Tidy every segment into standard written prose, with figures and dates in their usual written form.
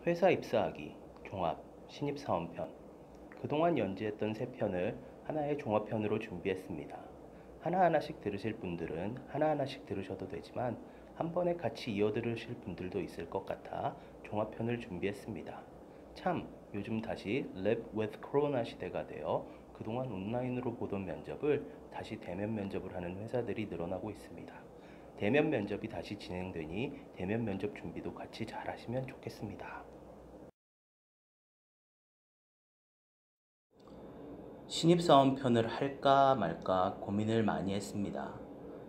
회사 입사하기, 종합, 신입사원편. 그동안 연재했던 세 편을 하나의 종합편으로 준비했습니다. 하나하나씩 들으실 분들은 하나하나씩 들으셔도 되지만 한 번에 같이 이어 들으실 분들도 있을 것 같아 종합편을 준비했습니다. 참, 요즘 다시 Live with Corona 시대가 되어 그동안 온라인으로 보던 면접을 다시 대면 면접을 하는 회사들이 늘어나고 있습니다. 대면 면접이 다시 진행되니 대면 면접 준비도 같이 잘 하시면 좋겠습니다. 신입사원 편을 할까 말까 고민을 많이 했습니다.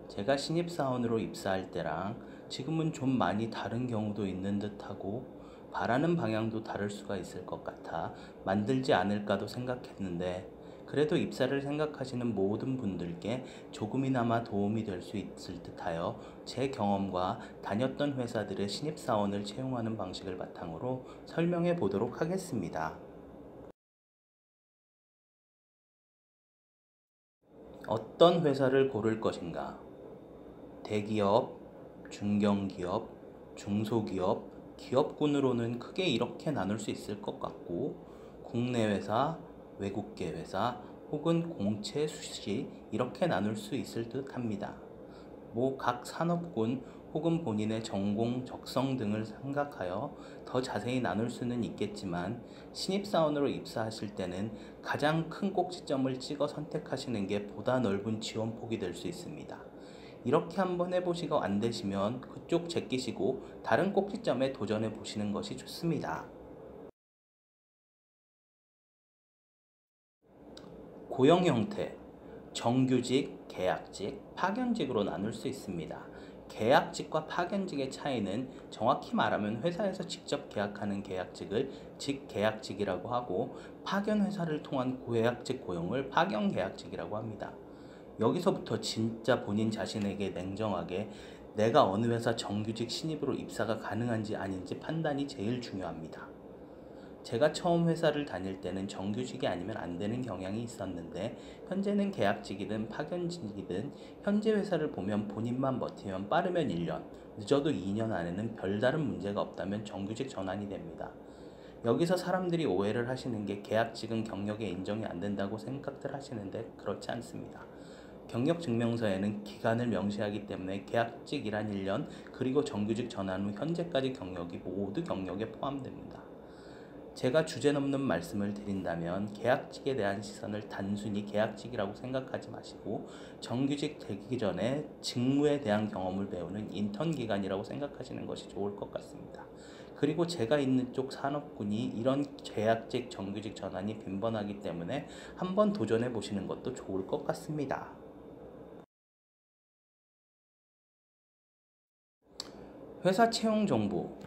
제가 신입사원으로 입사할 때랑 지금은 좀 많이 다른 경우도 있는 듯하고 바라는 방향도 다를 수가 있을 것 같아 만들지 않을까도 생각했는데 그래도 입사를 생각하시는 모든 분들께 조금이나마 도움이 될 수 있을 듯하여 제 경험과 다녔던 회사들의 신입사원을 채용하는 방식을 바탕으로 설명해 보도록 하겠습니다. 어떤 회사를 고를 것인가? 대기업, 중견기업, 중소기업, 기업군으로는 크게 이렇게 나눌 수 있을 것 같고, 국내 회사, 외국계 회사, 혹은 공채 수시 이렇게 나눌 수 있을 듯 합니다. 각 산업군 혹은 본인의 전공, 적성 등을 생각하여 더 자세히 나눌 수는 있겠지만 신입사원으로 입사하실 때는 가장 큰 꼭지점을 찍어 선택하시는 게 보다 넓은 지원폭이 될 수 있습니다. 이렇게 한번 해보시고 안 되시면 그쪽 제끼시고 다른 꼭지점에 도전해 보시는 것이 좋습니다. 고용 형태, 정규직, 계약직, 파견직으로 나눌 수 있습니다. 계약직과 파견직의 차이는 정확히 말하면 회사에서 직접 계약하는 계약직을 직계약직이라고 하고 파견 회사를 통한 고계약직 고용을 파견계약직이라고 합니다. 여기서부터 진짜 본인 자신에게 냉정하게 내가 어느 회사 정규직 신입으로 입사가 가능한지 아닌지 판단이 제일 중요합니다. 제가 처음 회사를 다닐 때는 정규직이 아니면 안 되는 경향이 있었는데 현재는 계약직이든 파견직이든 현재 회사를 보면 본인만 버티면 빠르면 1년, 늦어도 2년 안에는 별다른 문제가 없다면 정규직 전환이 됩니다. 여기서 사람들이 오해를 하시는 게 계약직은 경력에 인정이 안 된다고 생각들 하시는데 그렇지 않습니다. 경력 증명서에는 기간을 명시하기 때문에 계약직이란 1년 그리고 정규직 전환 후 현재까지 경력이 모두 경력에 포함됩니다. 제가 주제넘는 말씀을 드린다면 계약직에 대한 시선을 단순히 계약직이라고 생각하지 마시고 정규직 되기 전에 직무에 대한 경험을 배우는 인턴 기간이라고 생각하시는 것이 좋을 것 같습니다. 그리고 제가 있는 쪽 산업군이 이런 계약직 정규직 전환이 빈번하기 때문에 한번 도전해 보시는 것도 좋을 것 같습니다. 회사 채용 정보,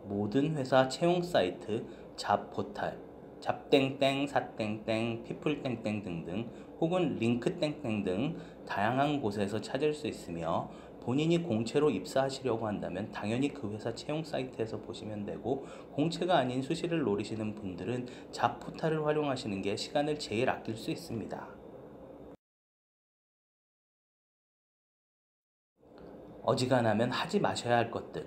모든 회사 채용 사이트, 잡포탈, 잡땡땡, 사땡땡, 피플땡땡 등등 혹은 링크땡땡 등 다양한 곳에서 찾을 수 있으며 본인이 공채로 입사하시려고 한다면 당연히 그 회사 채용 사이트에서 보시면 되고 공채가 아닌 수시를 노리시는 분들은 잡포탈을 활용하시는 게 시간을 제일 아낄 수 있습니다. 어지간하면 하지 마셔야 할 것들.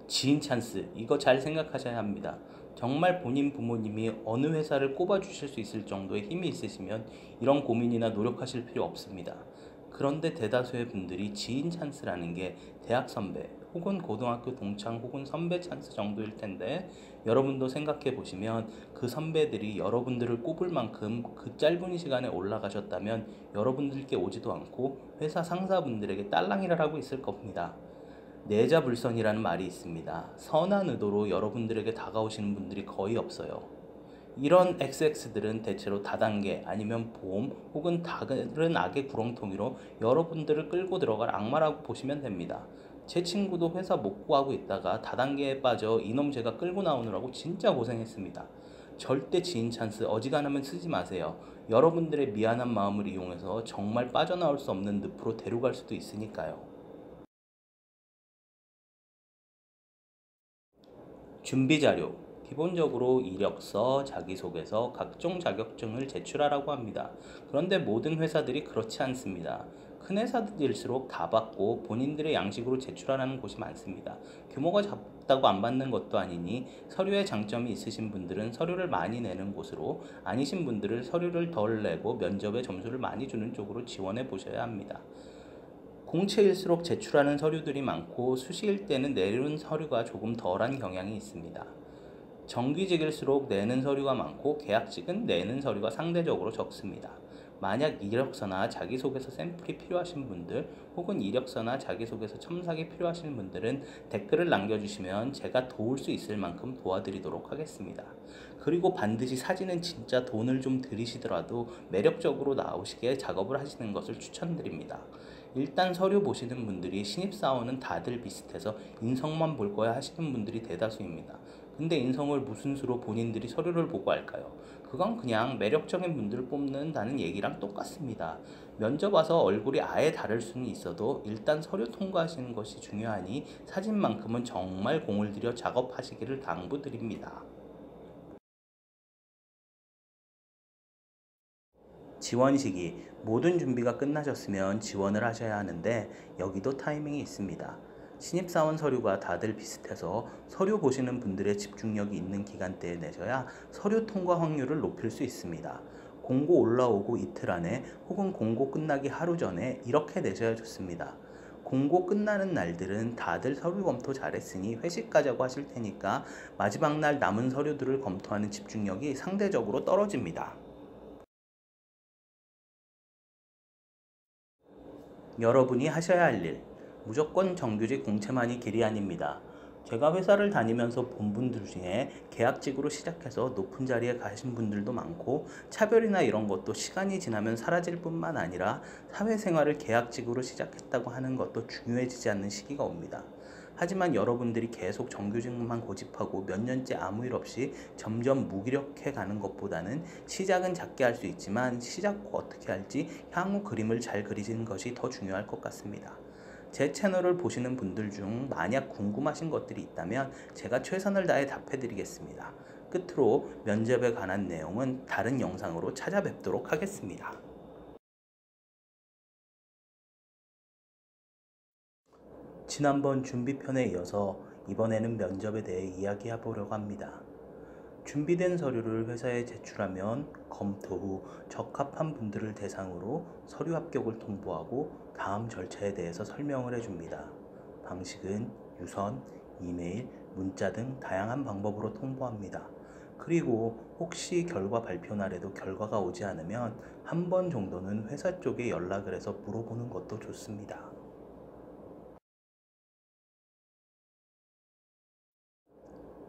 지인 찬스, 이거 잘 생각하셔야 합니다. 정말 본인 부모님이 어느 회사를 꼽아주실 수 있을 정도의 힘이 있으시면 이런 고민이나 노력하실 필요 없습니다. 그런데 대다수의 분들이 지인 찬스라는 게 대학 선배 혹은 고등학교 동창 혹은 선배 찬스 정도일 텐데 여러분도 생각해 보시면 그 선배들이 여러분들을 꼽을 만큼 그 짧은 시간에 올라가셨다면 여러분들께 오지도 않고 회사 상사분들에게 딸랑이를 하고 있을 겁니다. 내자불선이라는 말이 있습니다. 선한 의도로 여러분들에게 다가오시는 분들이 거의 없어요. 이런 XX들은 대체로 다단계 아니면 보험 혹은 다른 악의 구렁텅이로 여러분들을 끌고 들어갈 악마라고 보시면 됩니다. 제 친구도 회사 못 구하고 있다가 다단계에 빠져 이놈 제가 끌고 나오느라고 진짜 고생했습니다. 절대 지인 찬스 어지간하면 쓰지 마세요. 여러분들의 미안한 마음을 이용해서 정말 빠져나올 수 없는 늪으로 데려갈 수도 있으니까요. 준비 자료. 기본적으로 이력서, 자기소개서, 각종 자격증을 제출하라고 합니다. 그런데 모든 회사들이 그렇지 않습니다. 큰 회사들일수록 다 받고 본인들의 양식으로 제출하라는 곳이 많습니다. 규모가 없다고 안 받는 것도 아니니 서류에 장점이 있으신 분들은 서류를 많이 내는 곳으로, 아니신 분들은 서류를 덜 내고 면접에 점수를 많이 주는 쪽으로 지원해 보셔야 합니다. 공채일수록 제출하는 서류들이 많고 수시일 때는 내는 서류가 조금 덜한 경향이 있습니다. 정규직일수록 내는 서류가 많고 계약직은 내는 서류가 상대적으로 적습니다. 만약 이력서나 자기소개서 샘플이 필요하신 분들, 혹은 이력서나 자기소개서 첨삭이 필요하신 분들은 댓글을 남겨주시면 제가 도울 수 있을 만큼 도와드리도록 하겠습니다. 그리고 반드시 사진은 진짜 돈을 좀 들이시더라도 매력적으로 나오시게 작업을 하시는 것을 추천드립니다. 일단 서류 보시는 분들이 신입사원은 다들 비슷해서 인성만 볼 거야 하시는 분들이 대다수입니다. 근데 인성을 무슨 수로 본인들이 서류를 보고 할까요? 그건 그냥 매력적인 분들을 뽑는다는 얘기랑 똑같습니다. 면접 와서 얼굴이 아예 다를 수는 있어도 일단 서류 통과하시는 것이 중요하니 사진만큼은 정말 공을 들여 작업하시기를 당부드립니다. 지원 시기, 모든 준비가 끝나셨으면 지원을 하셔야 하는데 여기도 타이밍이 있습니다. 신입사원 서류가 다들 비슷해서 서류 보시는 분들의 집중력이 있는 기간대에 내셔야 서류 통과 확률을 높일 수 있습니다. 공고 올라오고 이틀 안에 혹은 공고 끝나기 하루 전에 이렇게 내셔야 좋습니다. 공고 끝나는 날들은 다들 서류 검토 잘했으니 회식 가자고 하실 테니까 마지막 날 남은 서류들을 검토하는 집중력이 상대적으로 떨어집니다. 여러분이 하셔야 할 일, 무조건 정규직 공채만이 길이 아닙니다. 제가 회사를 다니면서 본 분들 중에 계약직으로 시작해서 높은 자리에 가신 분들도 많고, 차별이나 이런 것도 시간이 지나면 사라질 뿐만 아니라 사회생활을 계약직으로 시작했다고 하는 것도 중요해지지 않는 시기가 옵니다. 하지만 여러분들이 계속 정규직만 고집하고 몇 년째 아무 일 없이 점점 무기력해 가는 것보다는 시작은 작게 할 수 있지만 시작 후 어떻게 할지 향후 그림을 잘 그리는 것이 더 중요할 것 같습니다. 제 채널을 보시는 분들 중 만약 궁금하신 것들이 있다면 제가 최선을 다해 답해 드리겠습니다. 끝으로 면접에 관한 내용은 다른 영상으로 찾아뵙도록 하겠습니다. 지난번 준비편에 이어서 이번에는 면접에 대해 이야기해 보려고 합니다. 준비된 서류를 회사에 제출하면 검토 후 적합한 분들을 대상으로 서류 합격을 통보하고 다음 절차에 대해서 설명을 해줍니다. 방식은 유선, 이메일, 문자 등 다양한 방법으로 통보합니다. 그리고 혹시 결과 발표 날에도 결과가 오지 않으면 한 번 정도는 회사 쪽에 연락을 해서 물어보는 것도 좋습니다.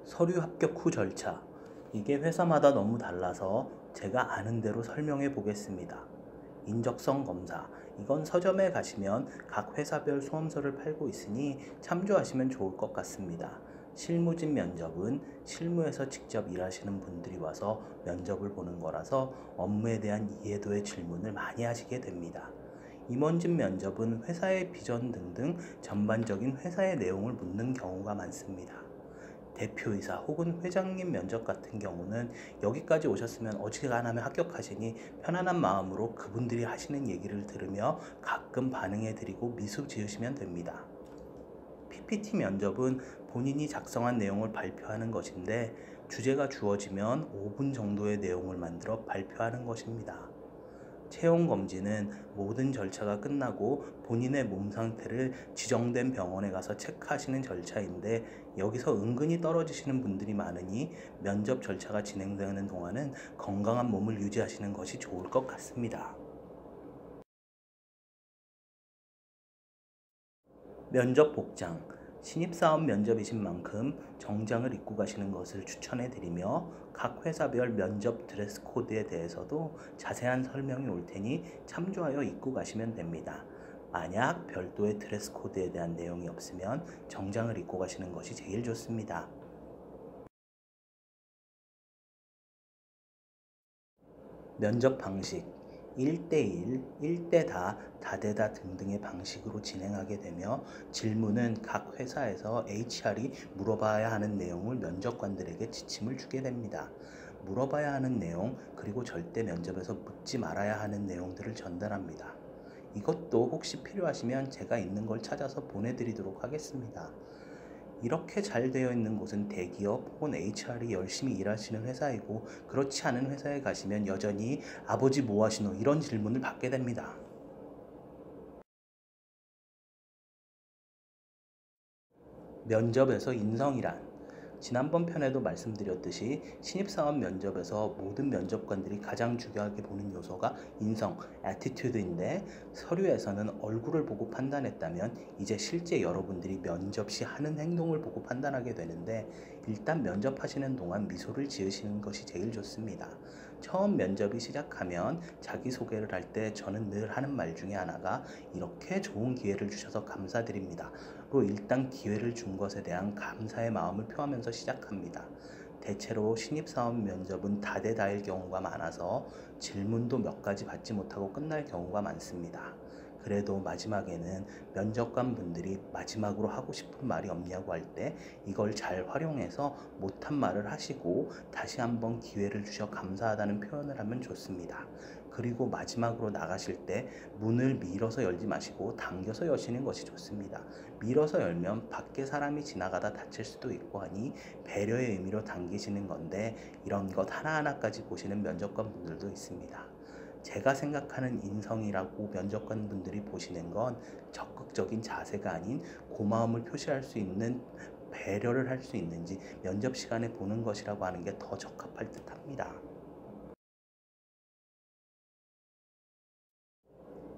서류 합격 후 절차. 이게 회사마다 너무 달라서 제가 아는 대로 설명해 보겠습니다. 인적성 검사. 이건 서점에 가시면 각 회사별 수험서를 팔고 있으니 참조하시면 좋을 것 같습니다. 실무진 면접은 실무에서 직접 일하시는 분들이 와서 면접을 보는 거라서 업무에 대한 이해도의 질문을 많이 하시게 됩니다. 임원진 면접은 회사의 비전 등등 전반적인 회사의 내용을 묻는 경우가 많습니다. 대표이사 혹은 회장님 면접 같은 경우는 여기까지 오셨으면 어지간하면 합격하시니 편안한 마음으로 그분들이 하시는 얘기를 들으며 가끔 반응해드리고 미소 지으시면 됩니다. PPT 면접은 본인이 작성한 내용을 발표하는 것인데 주제가 주어지면 5분 정도의 내용을 만들어 발표하는 것입니다. 체온 검진은 모든 절차가 끝나고 본인의 몸 상태를 지정된 병원에 가서 체크하시는 절차인데 여기서 은근히 떨어지시는 분들이 많으니 면접 절차가 진행되는 동안은 건강한 몸을 유지하시는 것이 좋을 것 같습니다. 면접 복장. 신입사원 면접이신 만큼 정장을 입고 가시는 것을 추천해 드리며 각 회사별 면접 드레스 코드에 대해서도 자세한 설명이 올 테니 참조하여 입고 가시면 됩니다. 만약 별도의 드레스 코드에 대한 내용이 없으면 정장을 입고 가시는 것이 제일 좋습니다. 면접 방식 1대1, 1대다, 다대다 등등의 방식으로 진행하게 되며 질문은 각 회사에서 HR이 물어봐야 하는 내용을 면접관들에게 지침을 주게 됩니다. 물어봐야 하는 내용, 그리고 절대 면접에서 묻지 말아야 하는 내용들을 전달합니다. 이것도 혹시 필요하시면 제가 있는 걸 찾아서 보내드리도록 하겠습니다. 이렇게 잘 되어 있는 곳은 대기업 혹은 HR이 열심히 일하시는 회사이고, 그렇지 않은 회사에 가시면 여전히 아버지 뭐 하시노? 이런 질문을 받게 됩니다. 면접에서 인성이란, 지난번 편에도 말씀드렸듯이 신입사원 면접에서 모든 면접관들이 가장 중요하게 보는 요소가 인성, attitude인데, 서류에서는 얼굴을 보고 판단했다면 이제 실제 여러분들이 면접 시 하는 행동을 보고 판단하게 되는데, 일단 면접하시는 동안 미소를 지으시는 것이 제일 좋습니다. 처음 면접이 시작하면 자기소개를 할 때 저는 늘 하는 말 중에 하나가 "이렇게 좋은 기회를 주셔서 감사드립니다" 로 일단 기회를 준 것에 대한 감사의 마음을 표하면서 시작합니다. 대체로 신입사원 면접은 다대다일 경우가 많아서 질문도 몇 가지 받지 못하고 끝날 경우가 많습니다. 그래도 마지막에는 면접관 분들이 마지막으로 하고 싶은 말이 없냐고 할 때 이걸 잘 활용해서 못한 말을 하시고 다시 한번 기회를 주셔 감사하다는 표현을 하면 좋습니다. 그리고 마지막으로 나가실 때 문을 밀어서 열지 마시고 당겨서 여시는 것이 좋습니다. 밀어서 열면 밖에 사람이 지나가다 다칠 수도 있고 하니 배려의 의미로 당기시는 건데, 이런 것 하나하나까지 보시는 면접관 분들도 있습니다. 제가 생각하는 인성이라고 면접관 분들이 보시는 건 적극적인 자세가 아닌 고마움을 표시할 수 있는, 배려를 할 수 있는지 면접 시간에 보는 것이라고 하는 게 더 적합할 듯 합니다.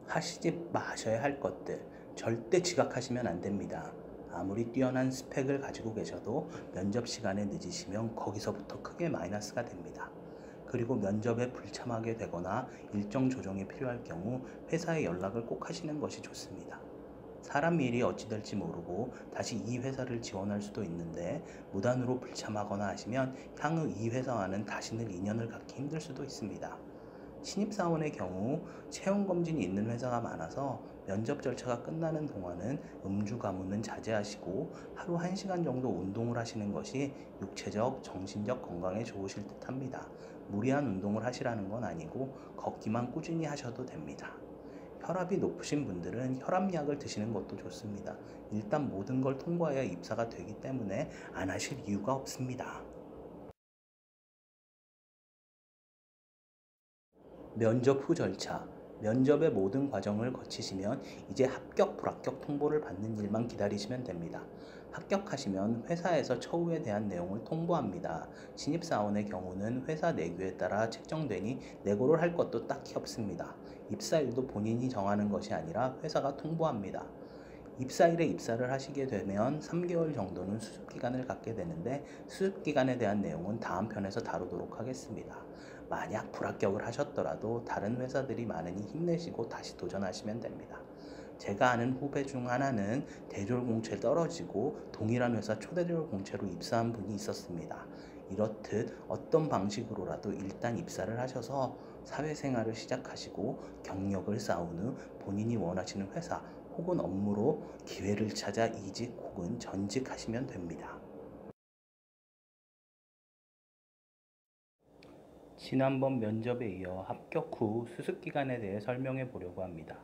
하시지 마셔야 할 것들, 절대 지각하시면 안 됩니다. 아무리 뛰어난 스펙을 가지고 계셔도 면접 시간에 늦으시면 거기서부터 크게 마이너스가 됩니다. 그리고 면접에 불참하게 되거나 일정 조정이 필요할 경우 회사에 연락을 꼭 하시는 것이 좋습니다. 사람 일이 어찌 될지 모르고 다시 이 회사를 지원할 수도 있는데, 무단으로 불참하거나 하시면 향후 이 회사와는 다시는 인연을 갖기 힘들 수도 있습니다. 신입사원의 경우 채용검진이 있는 회사가 많아서 면접 절차가 끝나는 동안은 음주 가무는 자제하시고 하루 1시간 정도 운동을 하시는 것이 육체적, 정신적 건강에 좋으실 듯 합니다. 무리한 운동을 하시라는 건 아니고 걷기만 꾸준히 하셔도 됩니다. 혈압이 높으신 분들은 혈압약을 드시는 것도 좋습니다. 일단 모든 걸 통과해야 입사가 되기 때문에 안 하실 이유가 없습니다. 면접 후 절차. 면접의 모든 과정을 거치시면 이제 합격, 불합격 통보를 받는 일만 기다리시면 됩니다. 합격하시면 회사에서 처우에 대한 내용을 통보합니다. 신입사원의 경우는 회사 내규에 따라 책정되니 내고를 할 것도 딱히 없습니다. 입사일도 본인이 정하는 것이 아니라 회사가 통보합니다. 입사일에 입사를 하시게 되면 3개월 정도는 수습기간을 갖게 되는데, 수습기간에 대한 내용은 다음 편에서 다루도록 하겠습니다. 만약 불합격을 하셨더라도 다른 회사들이 많으니 힘내시고 다시 도전하시면 됩니다. 제가 아는 후배 중 하나는 대졸공채 떨어지고 동일한 회사 초대졸공채로 입사한 분이 있었습니다. 이렇듯 어떤 방식으로라도 일단 입사를 하셔서 사회생활을 시작하시고 경력을 쌓은 후 본인이 원하시는 회사 혹은 업무로 기회를 찾아 이직 혹은 전직하시면 됩니다. 지난번 면접에 이어 합격 후 수습기간에 대해 설명해 보려고 합니다.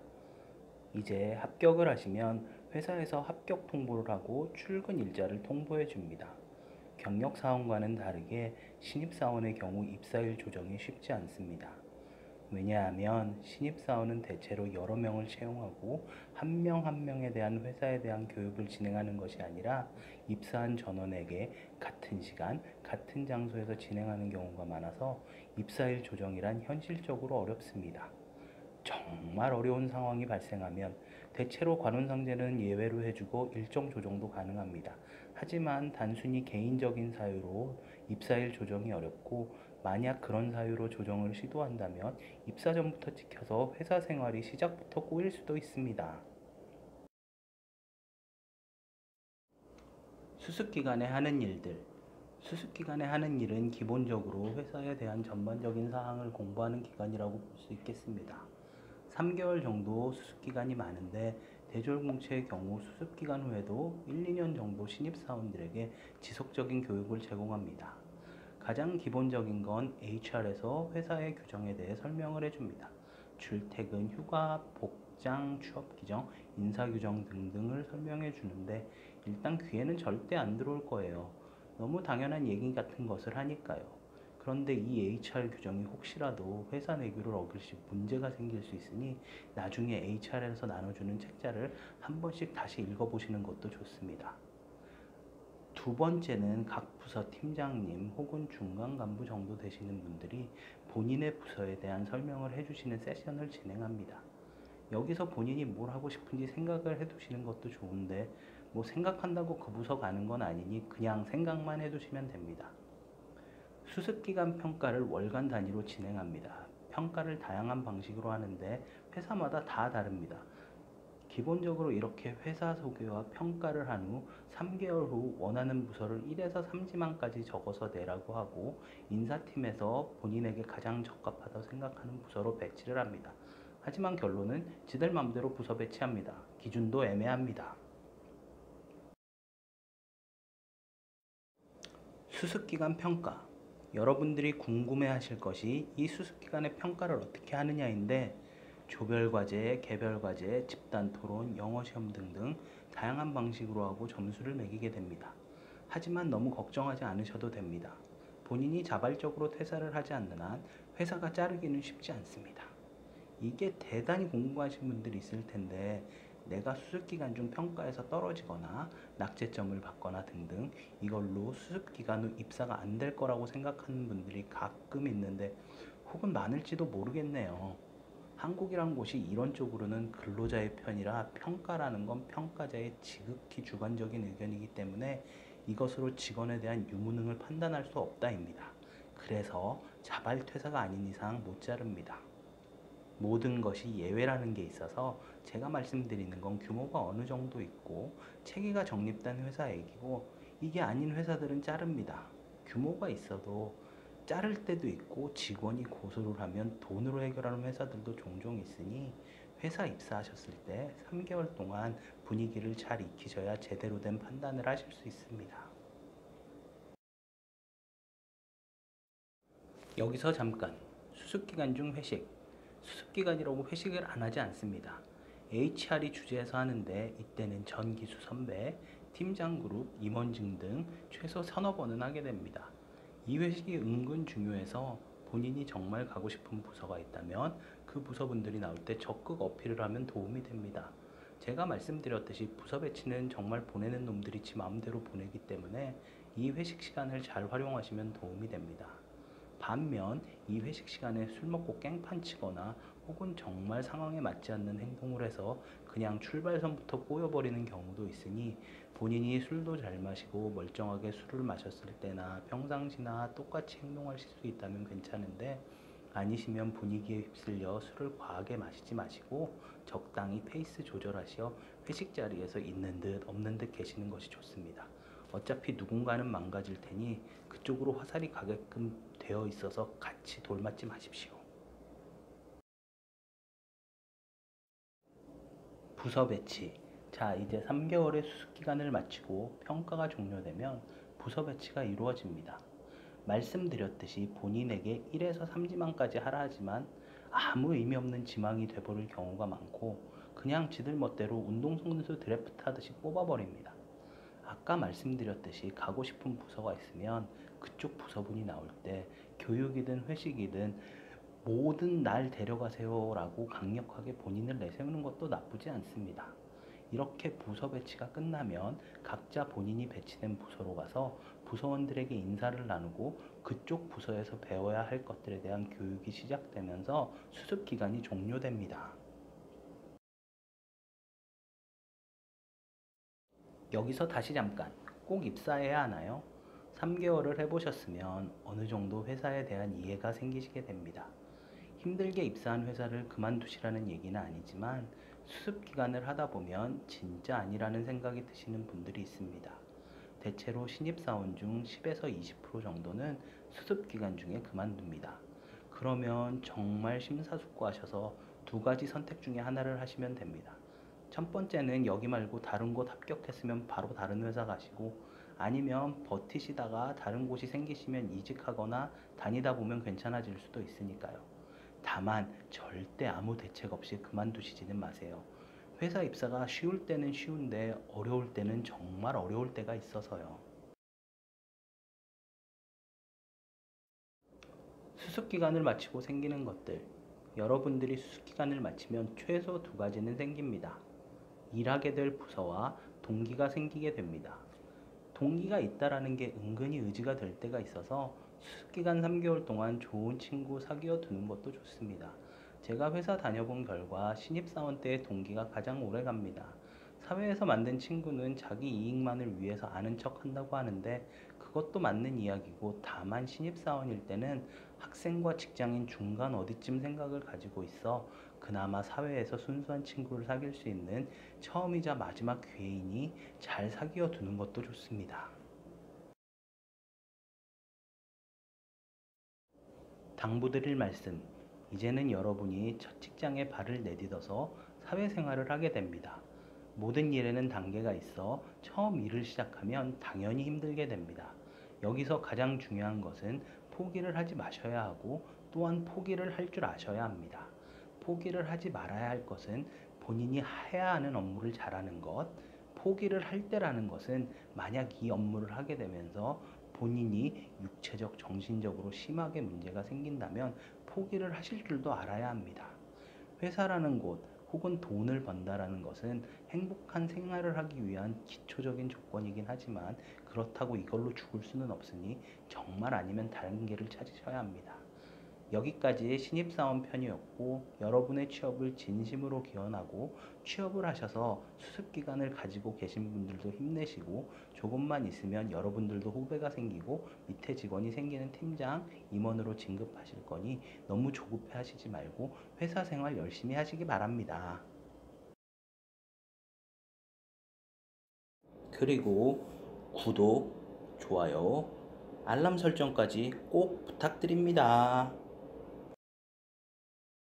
이제 합격을 하시면 회사에서 합격 통보를 하고 출근 일자를 통보해 줍니다. 경력사원과는 다르게 신입사원의 경우 입사일 조정이 쉽지 않습니다. 왜냐하면 신입사원은 대체로 여러 명을 채용하고 한 명 한 명에 대한 회사에 대한 교육을 진행하는 것이 아니라 입사한 전원에게 같은 시간, 같은 장소에서 진행하는 경우가 많아서 입사일 조정이란 현실적으로 어렵습니다. 정말 어려운 상황이 발생하면 대체로 관훈상제는 예외로 해주고 일정 조정도 가능합니다. 하지만 단순히 개인적인 사유로 입사일 조정이 어렵고, 만약 그런 사유로 조정을 시도한다면 입사 전부터 찍혀서 회사 생활이 시작부터 꼬일 수도 있습니다. 수습기간에 하는 일들. 수습기간에 하는 일은 기본적으로 회사에 대한 전반적인 사항을 공부하는 기간이라고 볼 수 있겠습니다. 3개월 정도 수습기간이 많은데, 대졸공채의 경우 수습기간 후에도 1, 2년 정도 신입사원들에게 지속적인 교육을 제공합니다. 가장 기본적인 건 HR에서 회사의 규정에 대해 설명을 해줍니다. 출퇴근, 휴가, 복장, 취업 규정, 인사 규정 등등을 설명해 주는데, 일단 귀에는 절대 안 들어올 거예요. 너무 당연한 얘기 같은 것을 하니까요. 그런데 이 HR 규정이 혹시라도 회사 내규를 어길 시 문제가 생길 수 있으니 나중에 HR에서 나눠주는 책자를 한 번씩 다시 읽어보시는 것도 좋습니다. 두 번째는 각 부서 팀장님 혹은 중간 간부 정도 되시는 분들이 본인의 부서에 대한 설명을 해주시는 세션을 진행합니다. 여기서 본인이 뭘 하고 싶은지 생각을 해두시는 것도 좋은데 뭐 생각한다고 그 부서 가는 건 아니니 그냥 생각만 해두시면 됩니다. 수습기간 평가를 월간 단위로 진행합니다. 평가를 다양한 방식으로 하는데 회사마다 다 다릅니다. 기본적으로 이렇게 회사 소개와 평가를 한 후 3개월 후 원하는 부서를 1에서 3지망까지 적어서 내라고 하고 인사팀에서 본인에게 가장 적합하다고 생각하는 부서로 배치를 합니다. 하지만 결론은 지들 맘대로 부서 배치합니다. 기준도 애매합니다. 수습기간 평가. 여러분들이 궁금해하실 것이 이 수습기간의 평가를 어떻게 하느냐인데 조별과제, 개별과제, 집단토론, 영어시험 등등 다양한 방식으로 하고 점수를 매기게 됩니다. 하지만 너무 걱정하지 않으셔도 됩니다. 본인이 자발적으로 퇴사를 하지 않는 한 회사가 자르기는 쉽지 않습니다. 이게 대단히 궁금하신 분들이 있을 텐데 내가 수습기간 중 평가에서 떨어지거나 낙제점을 받거나 등등 이걸로 수습기간 후 입사가 안 될 거라고 생각하는 분들이 가끔 있는데 혹은 많을지도 모르겠네요. 한국이란 곳이 이론적으로는 근로자의 편이라 평가라는 건 평가자의 지극히 주관적인 의견이기 때문에 이것으로 직원에 대한 유무능을 판단할 수 없다입니다. 그래서 자발 퇴사가 아닌 이상 못 자릅니다. 모든 것이 예외라는 게 있어서 제가 말씀드리는 건 규모가 어느 정도 있고 체계가 정립된 회사 얘기고 이게 아닌 회사들은 자릅니다. 규모가 있어도 자를 때도 있고 직원이 고소를 하면 돈으로 해결하는 회사들도 종종 있으니 회사 입사하셨을 때 3개월 동안 분위기를 잘 익히셔야 제대로 된 판단을 하실 수 있습니다. 여기서 잠깐 수습기간 중 회식. 수습기간이라고 회식을 안 하지 않습니다. HR이 주재해서 하는데 이때는 전 기수 선배, 팀장 그룹, 임원진 등 최소 서너 번은 하게 됩니다. 이 회식이 은근 중요해서 본인이 정말 가고 싶은 부서가 있다면 그 부서분들이 나올 때 적극 어필을 하면 도움이 됩니다. 제가 말씀드렸듯이 부서 배치는 정말 보내는 놈들이 지 마음대로 보내기 때문에 이 회식 시간을 잘 활용하시면 도움이 됩니다. 반면 이 회식 시간에 술 먹고 깽판 치거나 혹은 정말 상황에 맞지 않는 행동을 해서 그냥 출발선부터 꼬여버리는 경우도 있으니 본인이 술도 잘 마시고 멀쩡하게 술을 마셨을 때나 평상시나 똑같이 행동하실 수 있다면 괜찮은데 아니시면 분위기에 휩쓸려 술을 과하게 마시지 마시고 적당히 페이스 조절하시어 회식 자리에서 있는 듯 없는 듯 계시는 것이 좋습니다. 어차피 누군가는 망가질 테니 그쪽으로 화살이 가게끔 되어 있어서 같이 돌맞지 마십시오. 부서 배치. 자, 이제 3개월의 수습기간을 마치고 평가가 종료되면 부서 배치가 이루어집니다. 말씀드렸듯이 본인에게 1에서 3지망까지 하라 하지만 아무 의미 없는 지망이 돼버릴 경우가 많고 그냥 지들 멋대로 운동선수 드래프트 하듯이 뽑아버립니다. 아까 말씀드렸듯이 가고 싶은 부서가 있으면 그쪽 부서분이 나올 때 교육이든 회식이든 뭐든 날 데려가세요 라고 강력하게 본인을 내세우는 것도 나쁘지 않습니다. 이렇게 부서 배치가 끝나면 각자 본인이 배치된 부서로 가서 부서원들에게 인사를 나누고 그쪽 부서에서 배워야 할 것들에 대한 교육이 시작되면서 수습 기간이 종료됩니다. 여기서 다시 잠깐, 꼭 입사해야 하나요? 3개월을 해보셨으면 어느 정도 회사에 대한 이해가 생기시게 됩니다. 힘들게 입사한 회사를 그만두시라는 얘기는 아니지만 수습 기간을 하다 보면 진짜 아니라는 생각이 드시는 분들이 있습니다. 대체로 신입사원 중 10에서 20% 정도는 수습 기간 중에 그만둡니다. 그러면 정말 심사숙고하셔서 두 가지 선택 중에 하나를 하시면 됩니다. 첫 번째는 여기 말고 다른 곳 합격했으면 바로 다른 회사 가시고 아니면 버티시다가 다른 곳이 생기시면 이직하거나 다니다 보면 괜찮아질 수도 있으니까요. 다만 절대 아무 대책 없이 그만두시지는 마세요. 회사 입사가 쉬울 때는 쉬운데 어려울 때는 정말 어려울 때가 있어서요. 수습기간을 마치고 생기는 것들. 여러분들이 수습기간을 마치면 최소 두 가지는 생깁니다. 일하게 될 부서와 동기가 생기게 됩니다. 동기가 있다라는 게 은근히 의지가 될 때가 있어서 수습기간 3개월 동안 좋은 친구 사귀어 두는 것도 좋습니다. 제가 회사 다녀본 결과 신입사원 때의 동기가 가장 오래 갑니다. 사회에서 만든 친구는 자기 이익만을 위해서 아는 척 한다고 하는데 그것도 맞는 이야기고, 다만 신입사원일 때는 학생과 직장인 중간 어디쯤 생각을 가지고 있어 그나마 사회에서 순수한 친구를 사귈 수 있는 처음이자 마지막 기회이니 잘 사귀어 두는 것도 좋습니다. 당부드릴 말씀. 이제는 여러분이 첫 직장에 발을 내딛어서 사회생활을 하게 됩니다. 모든 일에는 단계가 있어 처음 일을 시작하면 당연히 힘들게 됩니다. 여기서 가장 중요한 것은 포기를 하지 마셔야 하고, 또한 포기를 할 줄 아셔야 합니다. 포기를 하지 말아야 할 것은 본인이 해야 하는 업무를 잘하는 것, 포기를 할 때라는 것은 만약 이 업무를 하게 되면서 본인이 육체적, 정신적으로 심하게 문제가 생긴다면 포기를 하실 줄도 알아야 합니다. 회사라는 곳 혹은 돈을 번다라는 것은 행복한 생활을 하기 위한 기초적인 조건이긴 하지만, 그렇다고 이걸로 죽을 수는 없으니 정말 아니면 다른 길을 찾으셔야 합니다. 여기까지 신입사원 편이었고, 여러분의 취업을 진심으로 기원하고 취업을 하셔서 수습기간을 가지고 계신 분들도 힘내시고, 조금만 있으면 여러분들도 후배가 생기고 밑에 직원이 생기는 팀장, 임원으로 진급하실 거니 너무 조급해 하시지 말고 회사 생활 열심히 하시기 바랍니다. 그리고 구독, 좋아요, 알람 설정까지 꼭 부탁드립니다.